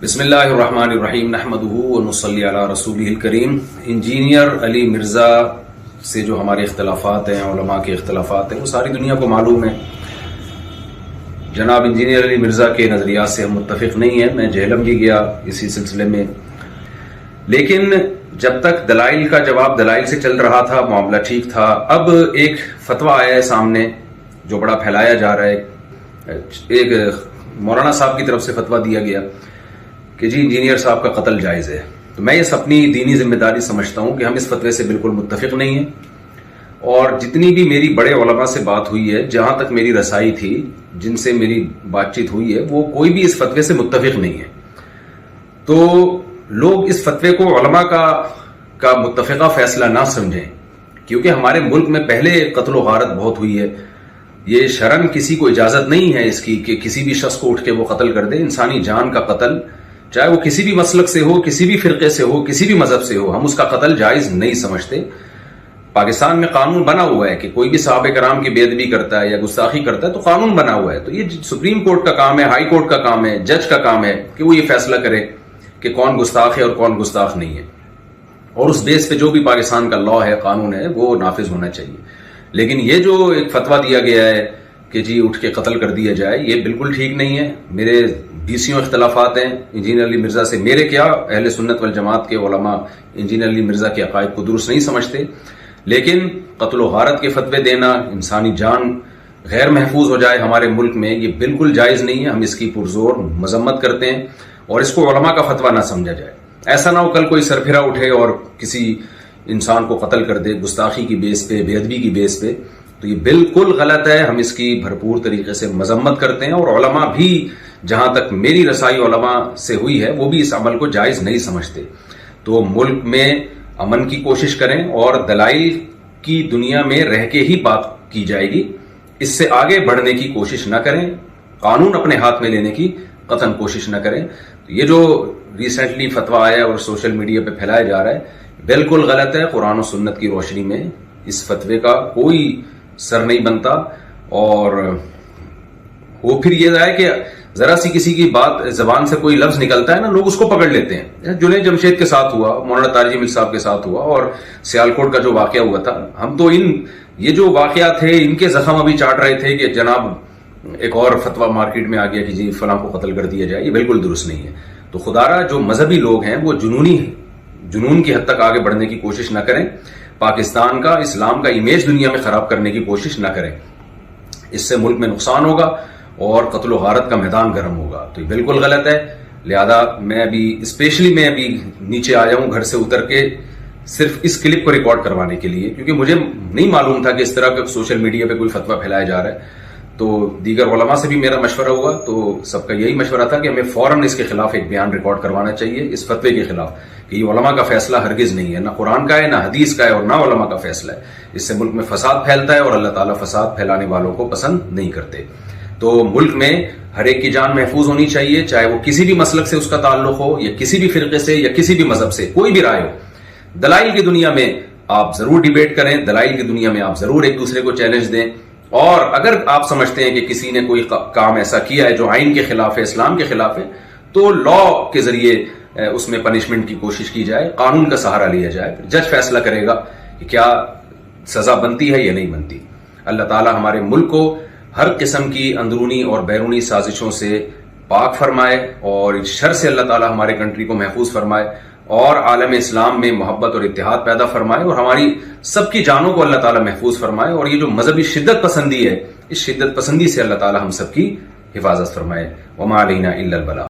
بسم اللہ الرحمن الرحیم نحمدہ ونصلی علی رسولہ الکریم۔ انجینئر علی مرزا سے جو ہمارے اختلافات ہیں، علماء کے اختلافات ہیں، وہ ساری دنیا کو معلوم ہے۔ جناب انجینئر علی مرزا کے نظریات سے ہم متفق نہیں ہیں، میں جہلم بھی گیا اسی سلسلے میں، لیکن جب تک دلائل کا جواب دلائل سے چل رہا تھا معاملہ ٹھیک تھا۔ اب ایک فتویٰ آیا ہے سامنے جو بڑا پھیلایا جا رہا ہے، ایک مولانا صاحب کی طرف سے فتویٰ دیا گیا کہ جی انجینئر صاحب کا قتل جائز ہے۔ تو میں اس اپنی دینی ذمہ داری سمجھتا ہوں کہ ہم اس فتوے سے بالکل متفق نہیں ہیں، اور جتنی بھی میری بڑے علماء سے بات ہوئی ہے، جہاں تک میری رسائی تھی، جن سے میری بات چیت ہوئی ہے، وہ کوئی بھی اس فتوے سے متفق نہیں ہے۔ تو لوگ اس فتوے کو علماء کا متفقہ فیصلہ نہ سمجھیں، کیونکہ ہمارے ملک میں پہلے قتل و غارت بہت ہوئی ہے۔ یہ شرعاً کسی کو اجازت نہیں ہے اس کی کہ کسی بھی شخص کو اٹھ کے وہ قتل کر دے۔ انسانی جان کا قتل، چاہے وہ کسی بھی مسلک سے ہو، کسی بھی فرقے سے ہو، کسی بھی مذہب سے ہو، ہم اس کا قتل جائز نہیں سمجھتے۔ پاکستان میں قانون بنا ہوا ہے کہ کوئی بھی صحابہ کرام کی بے ادبی کرتا ہے یا گستاخی کرتا ہے تو قانون بنا ہوا ہے۔ تو یہ سپریم کورٹ کا کام ہے، ہائی کورٹ کا کام ہے، جج کا کام ہے کہ وہ یہ فیصلہ کرے کہ کون گستاخ ہے اور کون گستاخ نہیں ہے، اور اس بیس پہ جو بھی پاکستان کا لا ہے، قانون ہے، وہ نافذ ہونا چاہیے۔ لیکن یہ جو ایک فتویٰ دیا گیا ہے کہ جی اٹھ کے قتل کر دیا جائے، یہ بالکل ٹھیک نہیں ہے۔ میرے 20 اختلافات ہیں انجینئر علی مرزا سے، میرے کیا اہل سنت والجماعت کے علماء انجینئر علی مرزا کے عقائد کو درست نہیں سمجھتے، لیکن قتل و غارت کے فتوے دینا، انسانی جان غیر محفوظ ہو جائے ہمارے ملک میں، یہ بالکل جائز نہیں ہے۔ ہم اس کی پرزور مذمت کرتے ہیں، اور اس کو علماء کا فتویٰ نہ سمجھا جائے۔ ایسا نہ ہو کل کوئی سرپھرا اٹھے اور کسی انسان کو قتل کر دے گستاخی کی بیس پہ، بے ادبی کی بیس پہ، تو یہ بالکل غلط ہے۔ ہم اس کی بھرپور طریقے سے مذمت کرتے ہیں، اور علماء بھی، جہاں تک میری رسائی علماء سے ہوئی ہے، وہ بھی اس عمل کو جائز نہیں سمجھتے۔ تو ملک میں امن کی کوشش کریں، اور دلائل کی دنیا میں رہ کے ہی بات کی جائے گی، اس سے آگے بڑھنے کی کوشش نہ کریں، قانون اپنے ہاتھ میں لینے کی قطعاً کوشش نہ کریں۔ تو یہ جو ریسنٹلی فتویٰ آیا اور سوشل میڈیا پہ پھیلایا جا رہا ہے، بالکل غلط ہے۔ قرآن و سنت کی روشنی میں اس فتوے کا کوئی سر نہیں بنتا، اور وہ پھر یہ ہے کہ ذرا سی کسی کی بات زبان سے کوئی لفظ نکلتا ہے نا، لوگ اس کو پکڑ لیتے ہیں۔ جنید جمشید کے ساتھ ہوا، مولانا طارق جمیل صاحب کے ساتھ ہوا، اور سیالکوٹ کا جو واقعہ ہوا تھا، ہم تو یہ جو واقعات تھے ان کے زخم ابھی چاٹ رہے تھے کہ جناب ایک اور فتویٰ مارکیٹ میں آ گیا کہ جی فلاں کو قتل کر دیا جائے۔ یہ بالکل درست نہیں ہے۔ تو خدارا جو مذہبی لوگ ہیں وہ جنون کی حد تک آگے بڑھنے کی کوشش نہ کریں، پاکستان کا، اسلام کا امیج دنیا میں خراب کرنے کی کوشش نہ کریں۔ اس سے ملک میں نقصان ہوگا اور قتل و غارت کا میدان گرم ہوگا۔ تو یہ بالکل غلط ہے۔ لہذا میں ابھی نیچے آیا ہوں گھر سے اتر کے، صرف اس کلپ کو ریکارڈ کروانے کے لیے، کیونکہ مجھے نہیں معلوم تھا کہ اس طرح کا سوشل میڈیا پہ کوئی فتویٰ پھیلایا جا رہا ہے۔ تو دیگر علماء سے بھی میرا مشورہ ہوا، تو سب کا یہی مشورہ تھا کہ ہمیں فوراً اس کے خلاف ایک بیان ریکارڈ کروانا چاہیے، اس فتوے کے خلاف، کہ یہ علماء کا فیصلہ ہرگز نہیں ہے، نہ قرآن کا ہے، نہ حدیث کا ہے، اور نہ علماء کا فیصلہ ہے۔ اس سے ملک میں فساد پھیلتا ہے، اور اللہ تعالیٰ فساد پھیلانے والوں کو پسند نہیں کرتے۔ تو ملک میں ہر ایک کی جان محفوظ ہونی چاہیے، چاہے وہ کسی بھی مسلک سے اس کا تعلق ہو، یا کسی بھی فرقے سے، یا کسی بھی مذہب سے، کوئی بھی رائے ہو۔ دلائل کی دنیا میں آپ ضرور ڈیبیٹ کریں، دلائل کی دنیا میں آپ ضرور ایک دوسرے کو چیلنج دیں، اور اگر آپ سمجھتے ہیں کہ کسی نے کوئی کام ایسا کیا ہے جو آئین کے خلاف ہے، اسلام کے خلاف ہے، تو لا کے ذریعے اس میں پنشمنٹ کی کوشش کی جائے، قانون کا سہارا لیا جائے، جج فیصلہ کرے گا کہ کیا سزا بنتی ہے یا نہیں بنتی۔ اللہ تعالی ہمارے ملک کو ہر قسم کی اندرونی اور بیرونی سازشوں سے پاک فرمائے، اور اس شر سے اللہ تعالی ہمارے کنٹری کو محفوظ فرمائے، اور عالم اسلام میں محبت اور اتحاد پیدا فرمائے، اور ہماری سب کی جانوں کو اللہ تعالی محفوظ فرمائے، اور یہ جو مذہبی شدت پسندی ہے، اس شدت پسندی سے اللہ تعالی ہم سب کی حفاظت فرمائے۔ وما علینا الا البلاغ۔